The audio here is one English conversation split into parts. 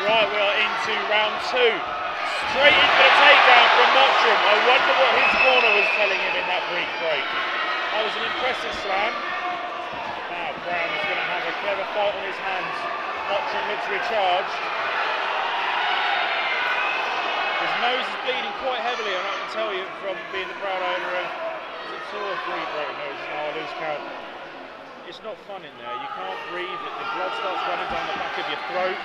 Right, we are into round 2. Straight into the takedown from Mottram. I wonder what his corner was telling him in that brief break. That was an impressive slam. Now Brown is going to have a clever fight on his hands. Mottram looks recharged. His nose is bleeding quite heavily, and I can tell you from being the proud owner of 2 or 3 broken noses now, I lose count. It's not fun in there. You can't breathe. The blood starts running down the back of your throat.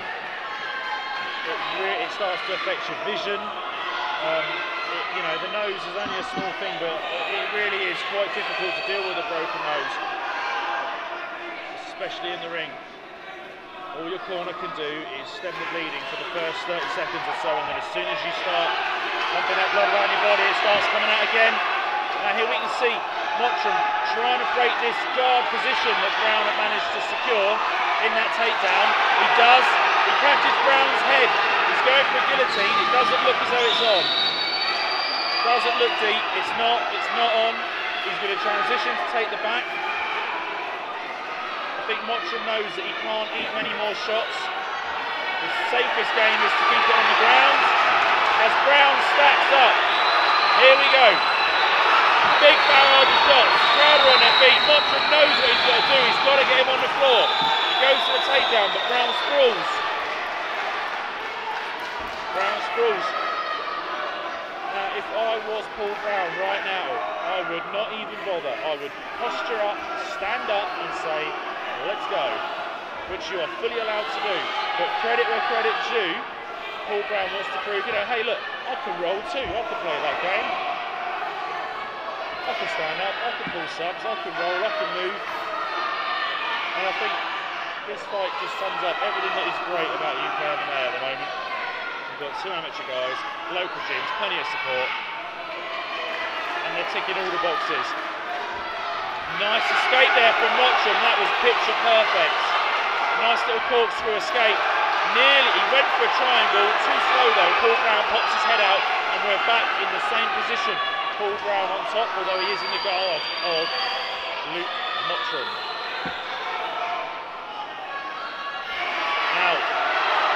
It starts to affect your vision. You know, the nose is only a small thing, but it really is quite difficult to deal with a broken nose, especially in the ring. All your corner can do is stem the bleeding for the first 30 seconds or so, and then as soon as you start pumping that blood around your body, it starts coming out again. Now here we can see Mottram trying to break this guard position that Brown had managed to secure in that takedown. He does. He catches Brown's head. He's going for a guillotine. It doesn't look as though it's on. It doesn't look deep. It's not on. He's going to transition to take the back. I think Mottram knows that he can't eat many more shots. The safest game is to keep it on the ground. As Brown stacks up. Here we go. Big barrage of shots. Crowd are on their feet. Mottram knows what he's got to do. He's got to get him on the floor. He goes for the takedown, but Brown sprawls. Brown sprawls. Now, if I was Paul Brown right now, I would not even bother. I would posture up, stand up and say, let's go, which you are fully allowed to do. But credit where credit's due, Paul Brown wants to prove, you know, hey look, I can roll too, I can play that game. I can stand up, I can pull subs, I can roll, I can move. And I think this fight just sums up everything that is great about UK MMA at the moment. We've got 2 amateur guys, local gyms, plenty of support, and they're ticking all the boxes. Nice escape there from Mottram, that was picture perfect. Nice little corkscrew escape. Nearly, he went for a triangle, too slow though. Paul Brown pops his head out and we're back in the same position. Paul Brown on top, although he is in the guard of Luke Mottram. Now,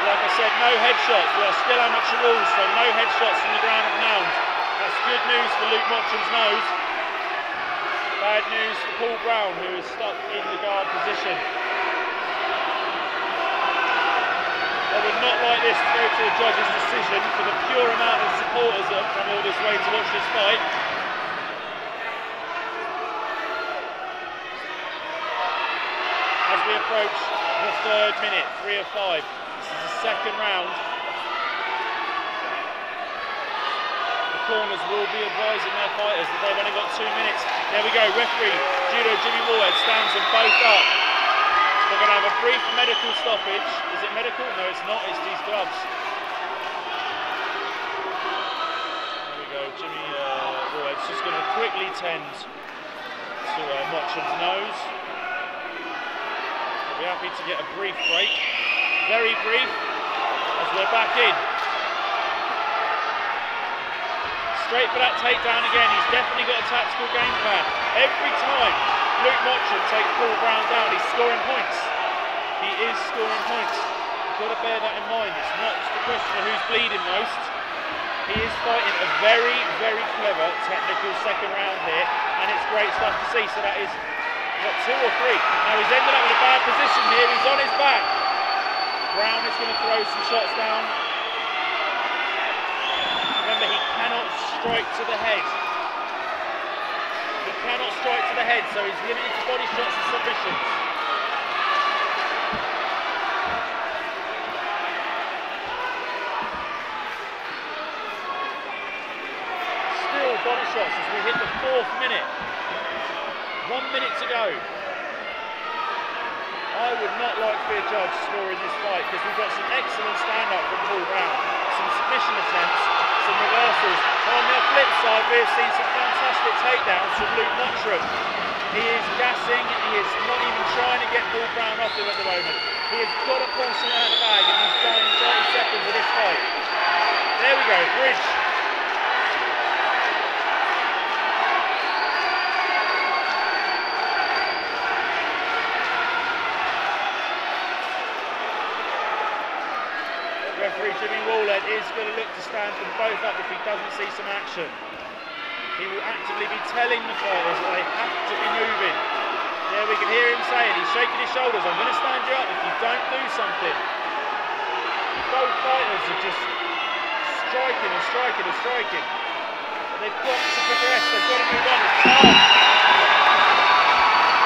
like I said, no headshots. We are still amateur rules, so no headshots from the ground and pound. That's good news for Luke Mottram's nose. Bad news for Paul Brown, who is stuck in the guard position. I would not like this to go to a judge's decision for the pure amount of supporters that have come all this way to watch this fight. As we approach the 3rd minute, 3 of 5. This is the 2nd round. The corners will be advising their fighters that they've only got 2 minutes. There we go, referee Judo Jimmy Warhead stands them both up. We're going to have a brief medical stoppage. Is it medical? No, it's not. It's these gloves. There we go. Jimmy Warhead's just going to quickly tend to Mottram's nose. We'll be happy to get a brief break. Very brief, as we're back in. Straight for that takedown again. He's definitely got a tactical game plan. Every time Luke Mottram takes Paul Brown down, he's scoring points. He is scoring points. You've got to bear that in mind. It's not just a question of who's bleeding most. He is fighting a very, very clever technical 2nd round here, and it's great stuff to see. So that is, what, 2 or 3. Now he's ended up in a bad position here. He's on his back. Brown is going to throw some shots down. Remember, he cannot strike to the head. He cannot strike to the head, so he's limited to body shots and submissions. Still body shots as we hit the 4th minute. 1 minute to go. I would not like to be a judge scoring this fight because we've got some excellent stand-up from Paul Brown, some submission attempts, some reversals. On the flip side, we have seen some fantastic takedowns from Luke Mottram. He is gassing, he is not even trying to get Paul Brown off him at the moment. He has got to pull something out of the bag and he's dying 30 seconds of this fight. There we go, bridge. referee Jimmy Wallhead is going to look to stand them both up if he doesn't see some action. He will actively be telling the fighters that they have to be moving. There we can hear him saying, he's shaking his shoulders, I'm going to stand you up if you don't do something. Both fighters are just striking and striking and striking. But they've got to progress, they've got to move on. It's time.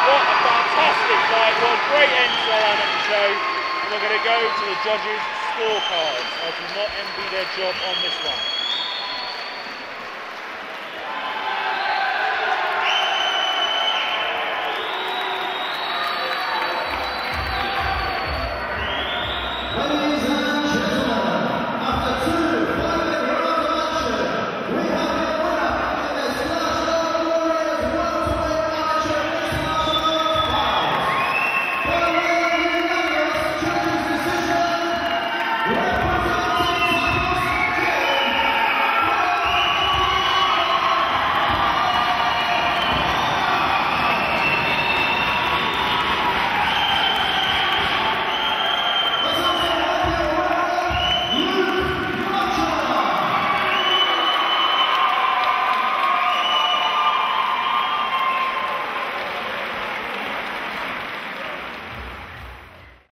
What a fantastic fight, what a great end to our amateur show. And we're going to go to the judges' scorecards. I do not envy their job on this one.